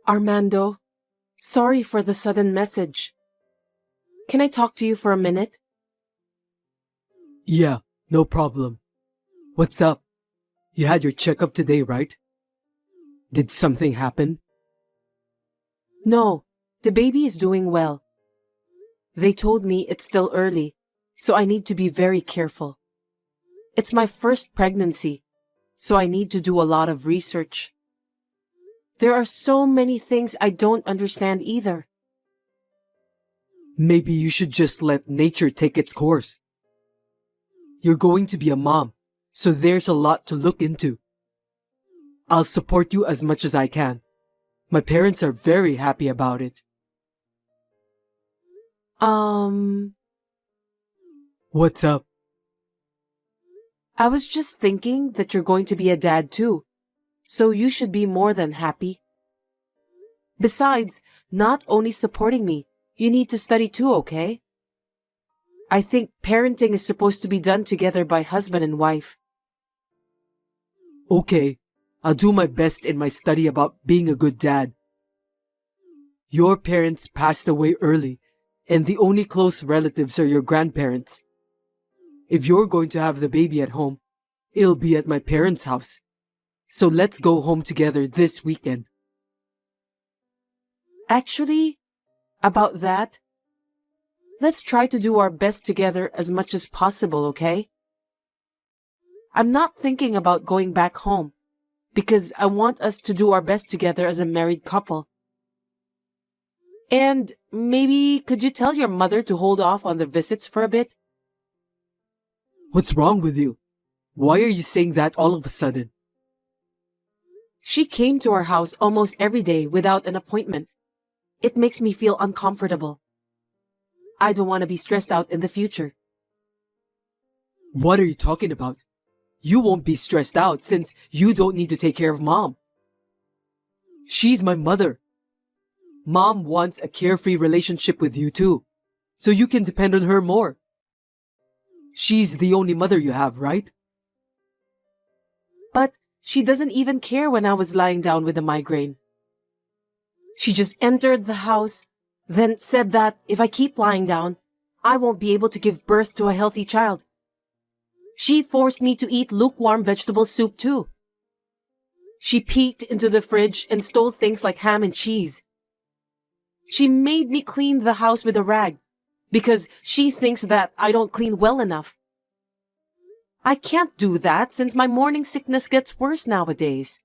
Armando, sorry for the sudden message. Can I talk to you for a minute? Yeah, no problem. What's up? You had your checkup today, right? Did something happen? No, the baby is doing well. They told me it's still early, so I need to be very careful. It's my first pregnancy, so I need to do a lot of research. There are so many things I don't understand either. Maybe you should just let nature take its course. You're going to be a mom, so there's a lot to look into. I'll support you as much as I can. My parents are very happy about it. What's up? I was just thinking that you're going to be a dad too, so you should be more than happy. Besides, not only supporting me, you need to study too, okay? I think parenting is supposed to be done together by husband and wife. Okay, I'll do my best in my study about being a good dad. Your parents passed away early, and the only close relatives are your grandparents. If you're going to have the baby at home, it'll be at my parents' house. So let's go home together this weekend. Actually, about that, let's try to do our best together as much as possible, okay? I'm not thinking about going back home, because I want us to do our best together as a married couple. And maybe could you tell your mother to hold off on the visits for a bit? What's wrong with you? Why are you saying that all of a sudden? She came to our house almost every day without an appointment. It makes me feel uncomfortable. I don't want to be stressed out in the future. What are you talking about? You won't be stressed out since you don't need to take care of Mom. She's my mother. Mom wants a carefree relationship with you too, so you can depend on her more. She's the only mother you have, right? But she doesn't even care when I was lying down with a migraine. She just entered the house, then said that if I keep lying down, I won't be able to give birth to a healthy child. She forced me to eat lukewarm vegetable soup too. She peeked into the fridge and stole things like ham and cheese. She made me clean the house with a rag because she thinks that I don't clean well enough. I can't do that since my morning sickness gets worse nowadays.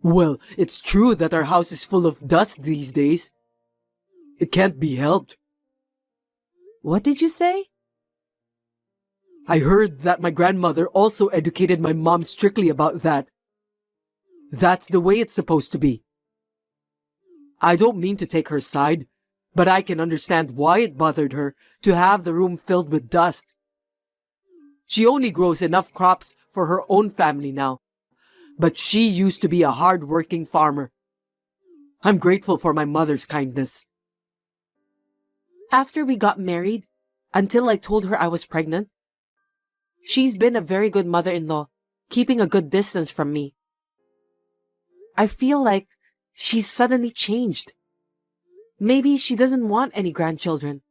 Well, it's true that our house is full of dust these days. It can't be helped. What did you say? I heard that my grandmother also educated my mom strictly about that. That's the way it's supposed to be. I don't mean to take her side, but I can understand why it bothered her to have the room filled with dust. She only grows enough crops for her own family now, but she used to be a hard-working farmer. I'm grateful for my mother's kindness. After we got married, until I told her I was pregnant, she's been a very good mother-in-law, keeping a good distance from me. I feel like she's suddenly changed. Maybe she doesn't want any grandchildren.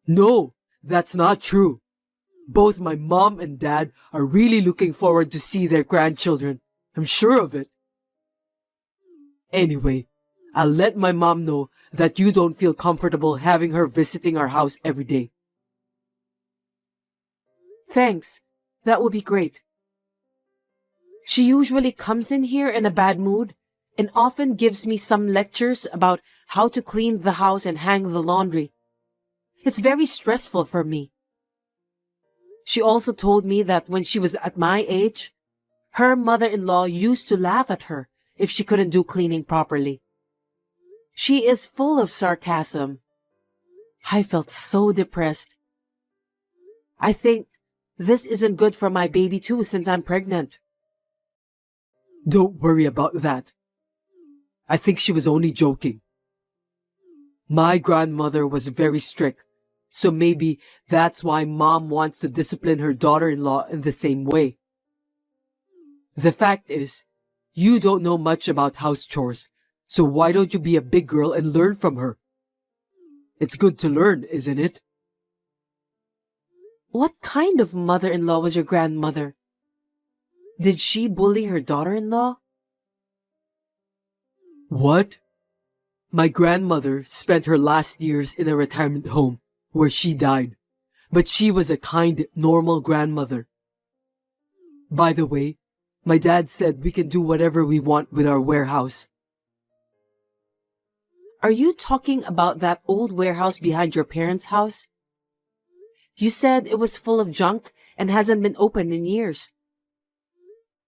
No, that's not true. Both my mom and dad are really looking forward to see their grandchildren. I'm sure of it. Anyway, I'll let my mom know that you don't feel comfortable having her visiting our house every day. Thanks. That would be great. She usually comes in here in a bad mood and often gives me some lectures about how to clean the house and hang the laundry. It's very stressful for me. She also told me that when she was at my age, her mother-in-law used to laugh at her if she couldn't do cleaning properly. She is full of sarcasm. I felt so depressed. I think this isn't good for my baby too since I'm pregnant. Don't worry about that. I think she was only joking. My grandmother was very strict, so maybe that's why Mom wants to discipline her daughter-in-law in the same way. The fact is, You don't know much about house chores, so why don't you be a big girl and learn from her? It's good to learn, isn't it? What kind of mother-in-law was your grandmother? Did she bully her daughter-in-law? What? My grandmother spent her last years in a retirement home where she died, but she was a kind, normal grandmother. By the way, my dad said we can do whatever we want with our warehouse. Are you talking about that old warehouse behind your parents' house? You said it was full of junk and hasn't been opened in years.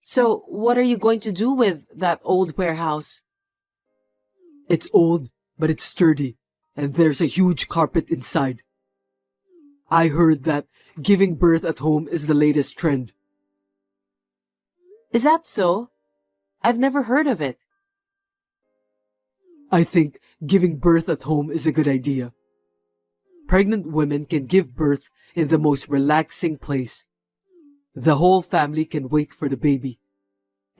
So, what are you going to do with that old warehouse? It's old, but it's sturdy, and there's a huge carpet inside. I heard that giving birth at home is the latest trend. Is that so? I've never heard of it. I think giving birth at home is a good idea. Pregnant women can give birth in the most relaxing place. The whole family can wait for the baby,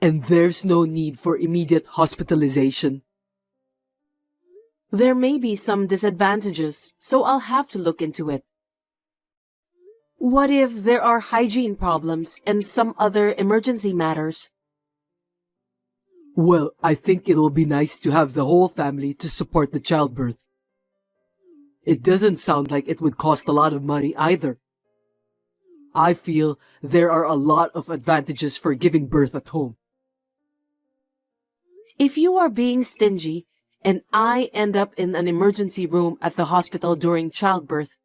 and there's no need for immediate hospitalization. There may be some disadvantages, so I'll have to look into it. What if there are hygiene problems and some other emergency matters? Well, I think it'll be nice to have the whole family to support the childbirth. It doesn't sound like it would cost a lot of money either. I feel there are a lot of advantages for giving birth at home. If you are being stingy and I end up in an emergency room at the hospital during childbirth,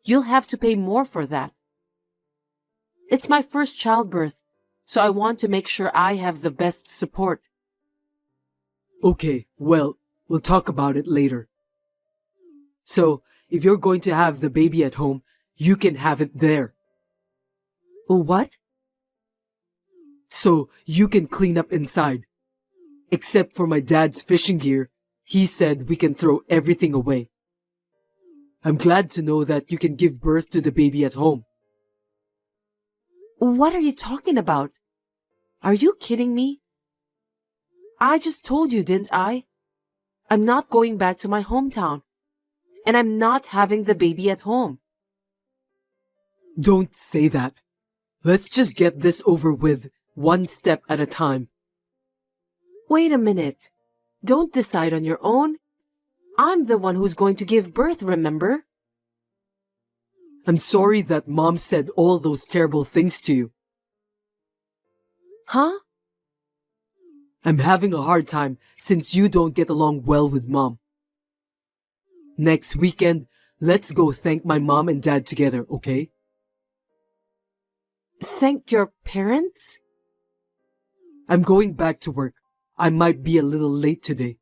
you'll have to pay more for that. It's my first childbirth, so I want to make sure I have the best support. Okay, well, we'll talk about it later. So, if you're going to have the baby at home, you can have it there. What? So, you can clean up inside. Except for my dad's fishing gear, he said we can throw everything away. I'm glad to know that you can give birth to the baby at home. What are you talking about? Are you kidding me? I just told you, didn't I? I'm not going back to my hometown. And I'm not having the baby at home. Don't say that. Let's just get this over with, one step at a time. Wait a minute. Don't decide on your own. I'm the one who's going to give birth, remember? I'm sorry that Mom said all those terrible things to you. Huh? I'm having a hard time since you don't get along well with Mom. Next weekend, let's go thank my mom and dad together, okay? Thank your parents? I'm going back to work. I might be a little late today.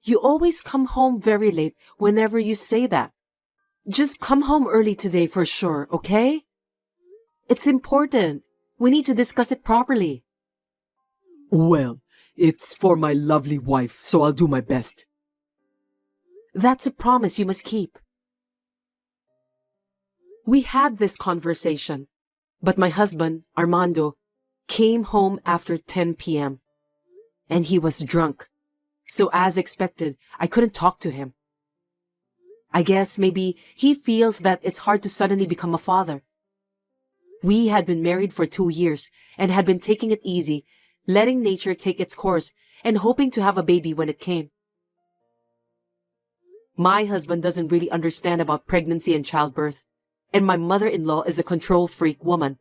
You always come home very late whenever you say that. Just come home early today for sure, okay? It's important. We need to discuss it properly. Well, it's for my lovely wife, so I'll do my best. That's a promise you must keep. We had this conversation, but my husband, Armando, came home after 10 p.m. and he was drunk. So as expected, I couldn't talk to him. I guess maybe he feels that it's hard to suddenly become a father. We had been married for 2 years and had been taking it easy, letting nature take its course and hoping to have a baby when it came. My husband doesn't really understand about pregnancy and childbirth, and my mother-in-law is a control freak woman.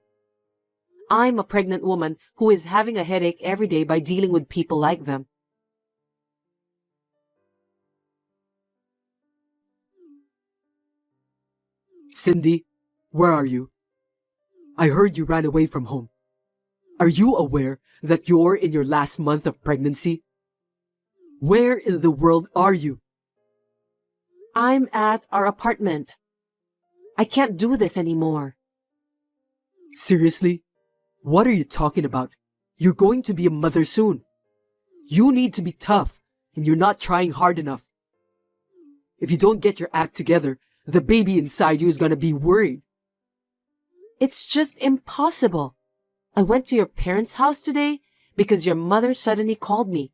I'm a pregnant woman who is having a headache every day by dealing with people like them. Cindy, where are you? I heard you ran away from home. Are you aware that you're in your last month of pregnancy? Where in the world are you? I'm at our apartment. I can't do this anymore. Seriously? What are you talking about? You're going to be a mother soon. You need to be tough, and you're not trying hard enough. If you don't get your act together, the baby inside you is going to be worried. It's just impossible. I went to your parents' house today, because your mother suddenly called me.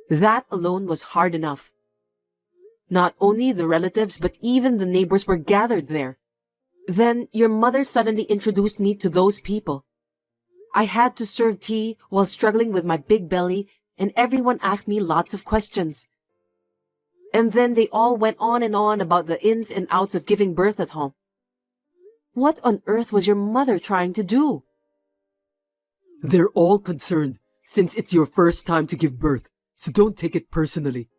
That alone was hard enough. Not only the relatives, but even the neighbors were gathered there. Then your mother suddenly introduced me to those people. I had to serve tea while struggling with my big belly, and everyone asked me lots of questions. And then they all went on and on about the ins and outs of giving birth at home. What on earth was your mother trying to do? They're all concerned since it's your first time to give birth, so don't take it personally.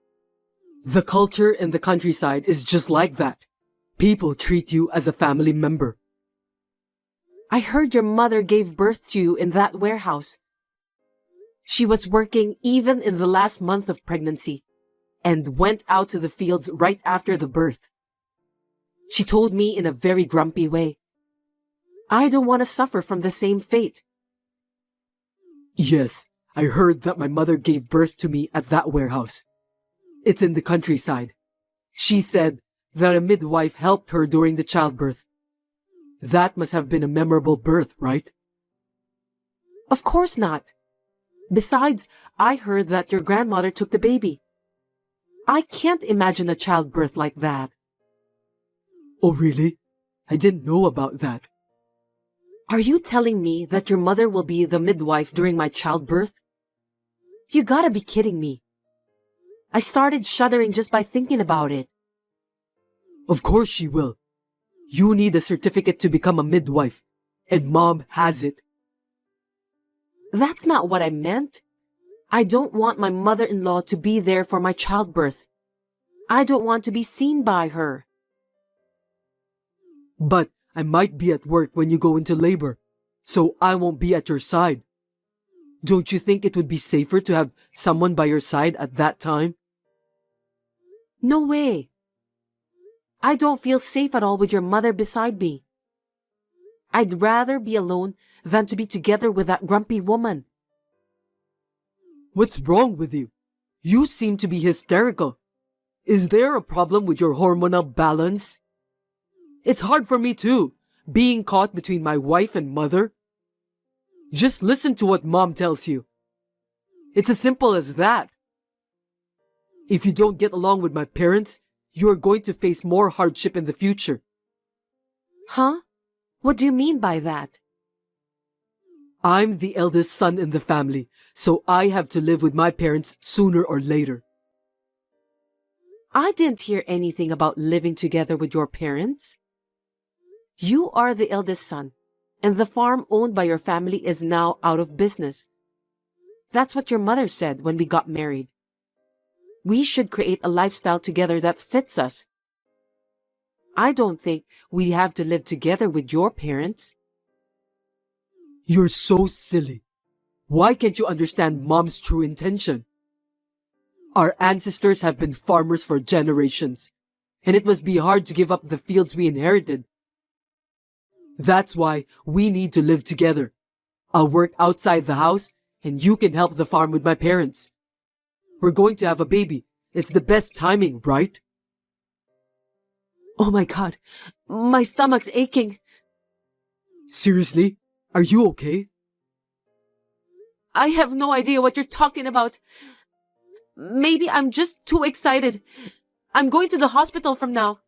The culture in the countryside is just like that. People treat you as a family member. I heard your mother gave birth to you in that warehouse. She was working even in the last month of pregnancy and went out to the fields right after the birth. She told me in a very grumpy way, I don't want to suffer from the same fate. Yes, I heard that my mother gave birth to me at that warehouse. It's in the countryside. She said that a midwife helped her during the childbirth. That must have been a memorable birth, right? Of course not. Besides, I heard that your grandmother took the baby. I can't imagine a childbirth like that. Oh, really? I didn't know about that. Are you telling me that your mother will be the midwife during my childbirth? You gotta be kidding me. I started shuddering just by thinking about it. Of course she will. You need a certificate to become a midwife, and Mom has it. That's not what I meant. I don't want my mother-in-law to be there for my childbirth. I don't want to be seen by her. But I might be at work when you go into labor, so I won't be at your side. Don't you think it would be safer to have someone by your side at that time? No way. I don't feel safe at all with your mother beside me. I'd rather be alone than to be together with that grumpy woman. What's wrong with you? You seem to be hysterical. Is there a problem with your hormonal balance? It's hard for me too, being caught between my wife and mother. Just listen to what Mom tells you. It's as simple as that. If you don't get along with my parents, you are going to face more hardship in the future. Huh? What do you mean by that? I'm the eldest son in the family, so I have to live with my parents sooner or later. I didn't hear anything about living together with your parents. You are the eldest son, and the farm owned by your family is now out of business. That's what your mother said when we got married. We should create a lifestyle together that fits us. I don't think we have to live together with your parents. You're so silly. Why can't you understand Mom's true intention? Our ancestors have been farmers for generations, and it must be hard to give up the fields we inherited. That's why we need to live together. I'll work outside the house, and you can help the farm with my parents. We're going to have a baby. It's the best timing, right? Oh my God, my stomach's aching. Seriously? Are you okay? I have no idea what you're talking about. Maybe I'm just too excited. I'm going to the hospital from now.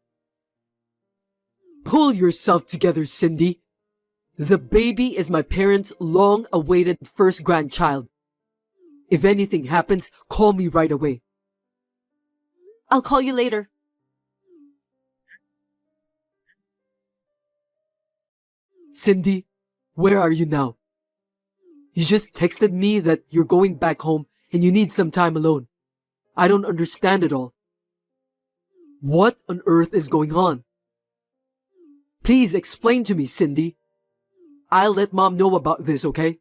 Pull yourself together, Cindy. The baby is my parents' long-awaited first grandchild. If anything happens, call me right away. I'll call you later. Cindy, where are you now? You just texted me that you're going back home and you need some time alone. I don't understand it all. What on earth is going on? Please explain to me, Cindy. I'll let Mom know about this, okay?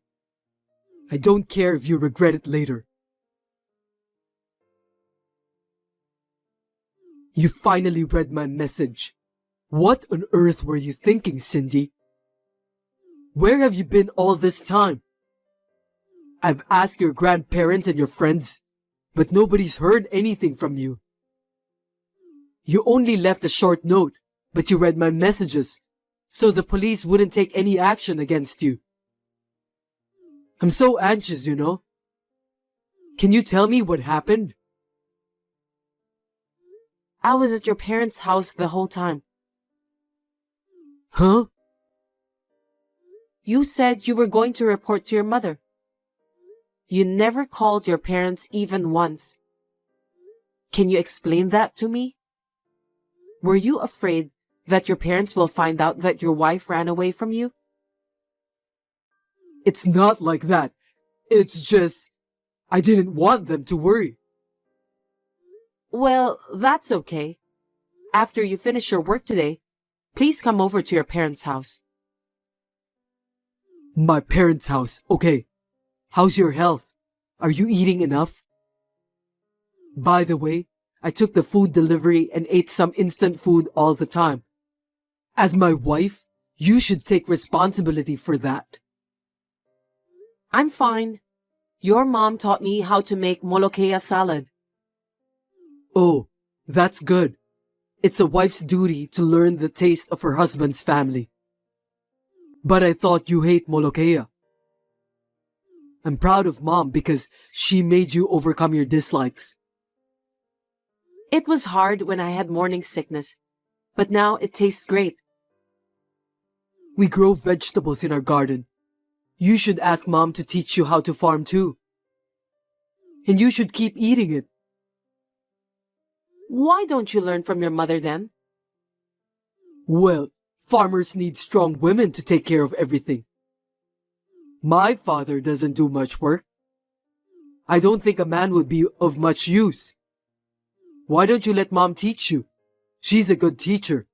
I don't care if you regret it later. You finally read my message. What on earth were you thinking, Cindy? Where have you been all this time? I've asked your grandparents and your friends, but nobody's heard anything from you. You only left a short note, but you read my messages, so the police wouldn't take any action against you. I'm so anxious, you know. Can you tell me what happened? I was at your parents' house the whole time. Huh? You said you were going to report to your mother. You never called your parents even once. Can you explain that to me? Were you afraid that your parents will find out that your wife ran away from you? It's not like that. It's just, I didn't want them to worry. Well, that's okay. After you finish your work today, please come over to your parents' house. My parents' house, okay. How's your health? Are you eating enough? By the way, I took the food delivery and ate some instant food all the time. As my wife, you should take responsibility for that. I'm fine. Your mom taught me how to make molokea salad. Oh, that's good. It's a wife's duty to learn the taste of her husband's family. But I thought you hate molokea. I'm proud of Mom because she made you overcome your dislikes. It was hard when I had morning sickness, but now it tastes great. We grow vegetables in our garden. You should ask Mom to teach you how to farm too. And you should keep eating it. Why don't you learn from your mother then? Well, farmers need strong women to take care of everything. My father doesn't do much work. I don't think a man would be of much use. Why don't you let Mom teach you? She's a good teacher.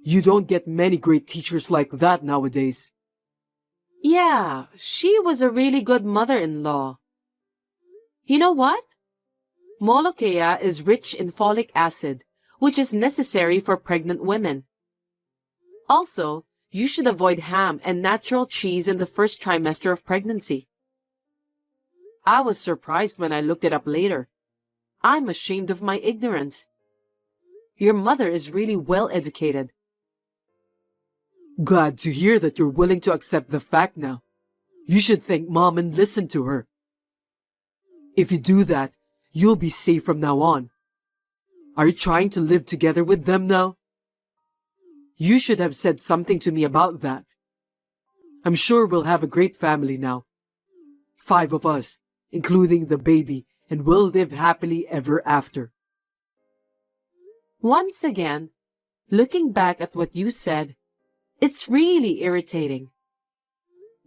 You don't get many great teachers like that nowadays. Yeah, she was a really good mother-in-law. You know what? Molokea is rich in folic acid, which is necessary for pregnant women. Also, you should avoid ham and natural cheese in the first trimester of pregnancy. I was surprised when I looked it up later. I'm ashamed of my ignorance. Your mother is really well educated. Glad to hear that you're willing to accept the fact now. You should thank Mom and listen to her. If you do that, you'll be safe from now on. Are you trying to live together with them now? You should have said something to me about that. I'm sure we'll have a great family now. 5 of us, including the baby, and we'll live happily ever after. Once again, looking back at what you said, it's really irritating.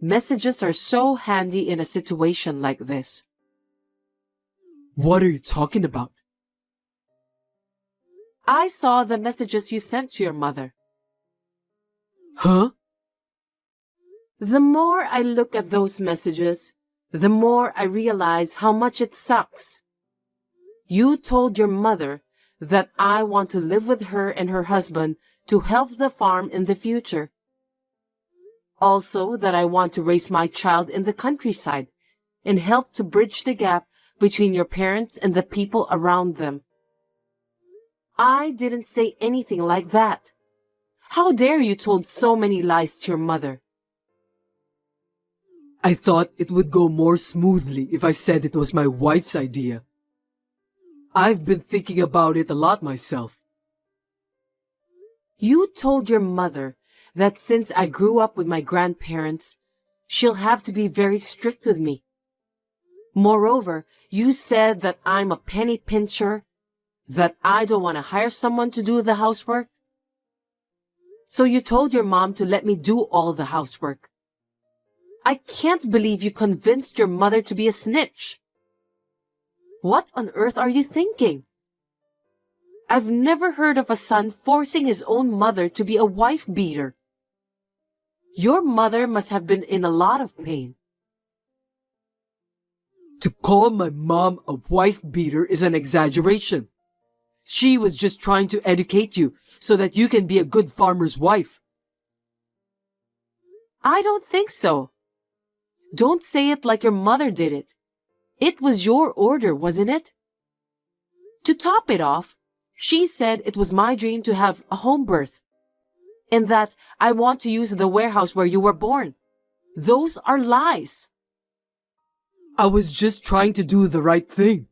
Messages are so handy in a situation like this. What are you talking about? I saw the messages you sent to your mother. Huh? The more I look at those messages, the more I realize how much it sucks. You told your mother that I want to live with her and her husband to help the farm in the future. Also that I want to raise my child in the countryside and help to bridge the gap between your parents and the people around them. I didn't say anything like that. How dare you told so many lies to your mother? I thought it would go more smoothly if I said it was my wife's idea. I've been thinking about it a lot myself. You told your mother that since I grew up with my grandparents, she'll have to be very strict with me. Moreover, you said that I'm a penny pincher, that I don't want to hire someone to do the housework. So you told your mom to let me do all the housework. I can't believe you convinced your mother to be a snitch. What on earth are you thinking? I've never heard of a son forcing his own mother to be a wife beater. Your mother must have been in a lot of pain. To call my mom a wife beater is an exaggeration. She was just trying to educate you so that you can be a good farmer's wife. I don't think so. Don't say it like your mother did it. It was your order, wasn't it? To top it off, she said it was my dream to have a home birth, and that I want to use the warehouse where you were born. Those are lies. I was just trying to do the right thing.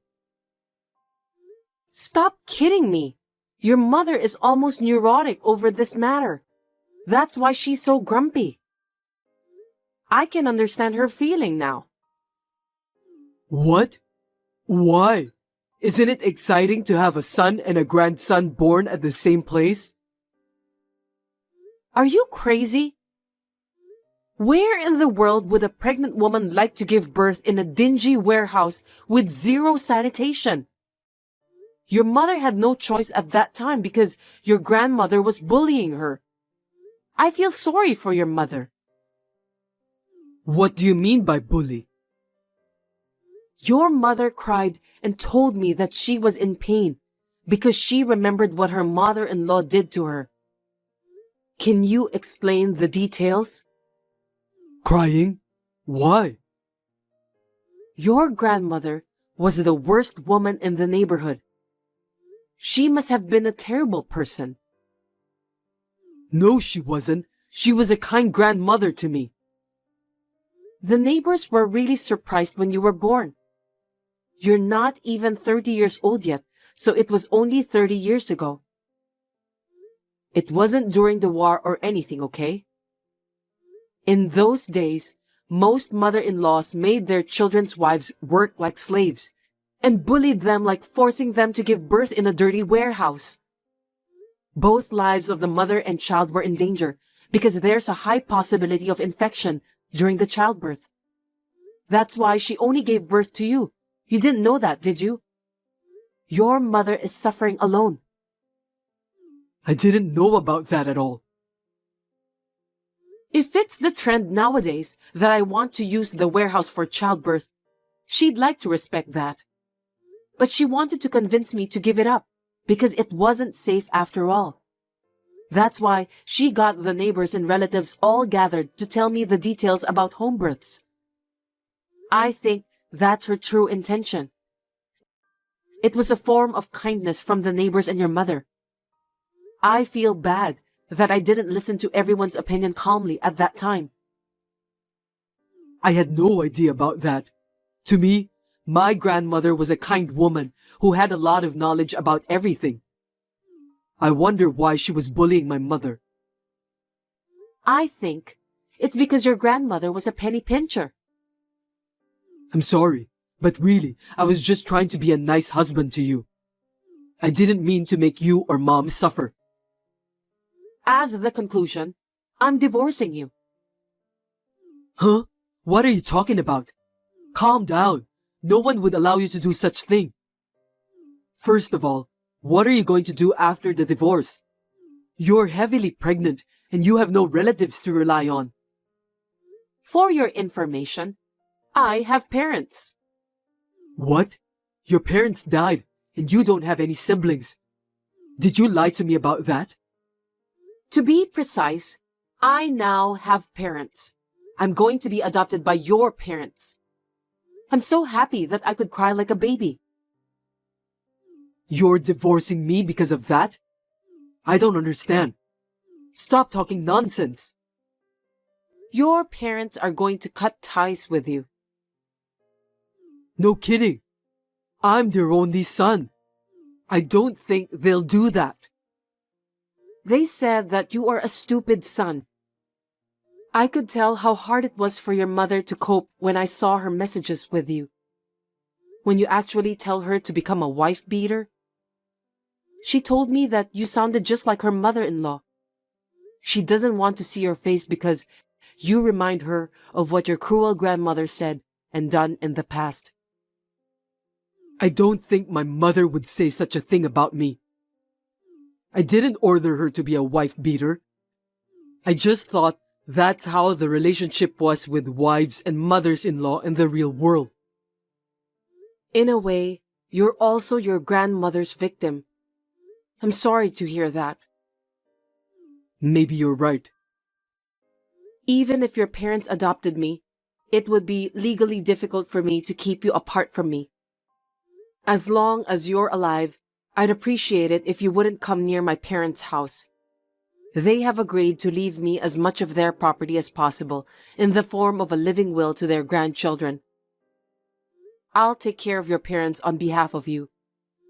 Stop kidding me. Your mother is almost neurotic over this matter. That's why she's so grumpy. I can understand her feeling now. What? Why? Isn't it exciting to have a son and a grandson born at the same place? Are you crazy? Where in the world would a pregnant woman like to give birth in a dingy warehouse with zero sanitation? Your mother had no choice at that time because your grandmother was bullying her. I feel sorry for your mother. What do you mean by bully? Your mother cried and told me that she was in pain because she remembered what her mother-in-law did to her. Can you explain the details? Crying? Why? Your grandmother was the worst woman in the neighborhood. She must have been a terrible person. No, she wasn't. She was a kind grandmother to me. The neighbors were really surprised when you were born. You're not even 30 years old yet, so it was only 30 years ago. It wasn't during the war or anything, okay? In those days, most mother-in-laws made their children's wives work like slaves and bullied them like forcing them to give birth in a dirty warehouse. Both lives of the mother and child were in danger because there's a high possibility of infection during the childbirth. That's why she only gave birth to you. You didn't know that, did you? Your mother is suffering alone. I didn't know about that at all. If it's the trend nowadays that I want to use the warehouse for childbirth, she'd like to respect that. But she wanted to convince me to give it up because it wasn't safe after all. That's why she got the neighbors and relatives all gathered to tell me the details about home births. I think that's her true intention. It was a form of kindness from the neighbors and your mother. I feel bad that I didn't listen to everyone's opinion calmly at that time. I had no idea about that. To me, my grandmother was a kind woman who had a lot of knowledge about everything. I wonder why she was bullying my mother. I think it's because your grandmother was a penny pincher. I'm sorry, but really, I was just trying to be a nice husband to you. I didn't mean to make you or Mom suffer. As the conclusion, I'm divorcing you. Huh? What are you talking about? Calm down. No one would allow you to do such thing. First of all, what are you going to do after the divorce? You're heavily pregnant and you have no relatives to rely on. For your information, I have parents. What? Your parents died and you don't have any siblings. Did you lie to me about that? To be precise, I now have parents. I'm going to be adopted by your parents. I'm so happy that I could cry like a baby. You're divorcing me because of that? I don't understand. Stop talking nonsense. Your parents are going to cut ties with you. No kidding. I'm their only son. I don't think they'll do that. They said that you are a stupid son. I could tell how hard it was for your mother to cope when I saw her messages with you. When you actually tell her to become a wife beater. She told me that you sounded just like her mother-in-law. She doesn't want to see your face because you remind her of what your cruel grandmother said and done in the past. I don't think my mother would say such a thing about me. I didn't order her to be a wife beater. I just thought that's how the relationship was with wives and mothers-in-law in the real world. In a way, you're also your grandmother's victim. I'm sorry to hear that. Maybe you're right. Even if your parents adopted me, it would be legally difficult for me to keep you apart from me. As long as you're alive, I'd appreciate it if you wouldn't come near my parents' house. They have agreed to leave me as much of their property as possible in the form of a living will to their grandchildren. I'll take care of your parents on behalf of you.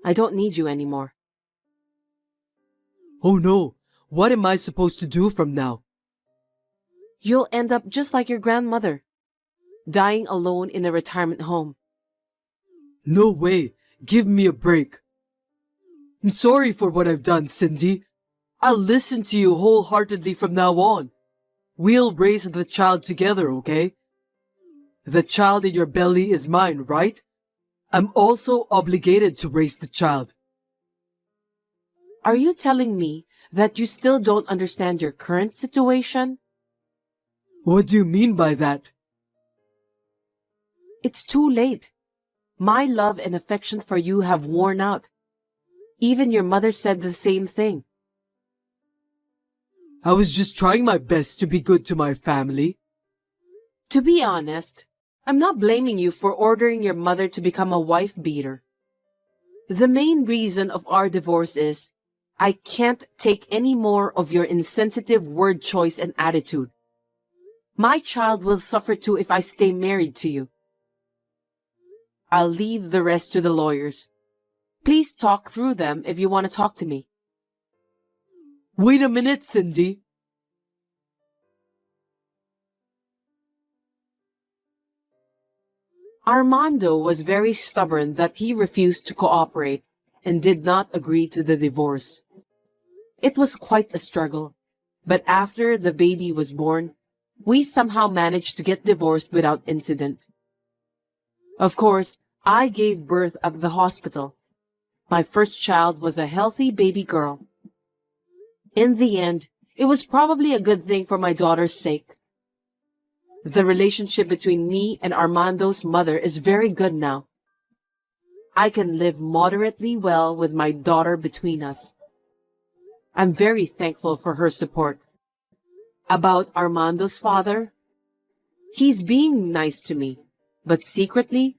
I don't need you anymore. Oh no, what am I supposed to do from now? You'll end up just like your grandmother, dying alone in a retirement home. No way, give me a break. I'm sorry for what I've done, Cindy. I'll listen to you wholeheartedly from now on. We'll raise the child together, okay? The child in your belly is mine, right? I'm also obligated to raise the child. Are you telling me that you still don't understand your current situation? What do you mean by that? It's too late. My love and affection for you have worn out. Even your mother said the same thing. I was just trying my best to be good to my family. To be honest, I'm not blaming you for ordering your mother to become a wife beater. The main reason of our divorce is I can't take any more of your insensitive word choice and attitude. My child will suffer too if I stay married to you. I'll leave the rest to the lawyers. Please talk through them if you want to talk to me. Wait a minute, Cindy. Armando was very stubborn that he refused to cooperate and did not agree to the divorce. It was quite a struggle, but after the baby was born, we somehow managed to get divorced without incident. Of course, I gave birth at the hospital. My first child was a healthy baby girl. In the end, it was probably a good thing for my daughter's sake. The relationship between me and Armando's mother is very good now. I can live moderately well with my daughter between us. I'm very thankful for her support. About Armando's father, he's being nice to me, but secretly,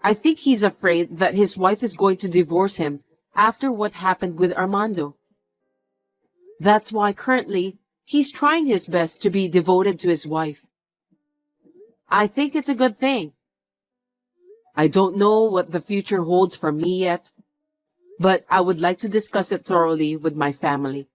I think he's afraid that his wife is going to divorce him after what happened with Armando. That's why currently, he's trying his best to be devoted to his wife. I think it's a good thing. I don't know what the future holds for me yet, but I would like to discuss it thoroughly with my family.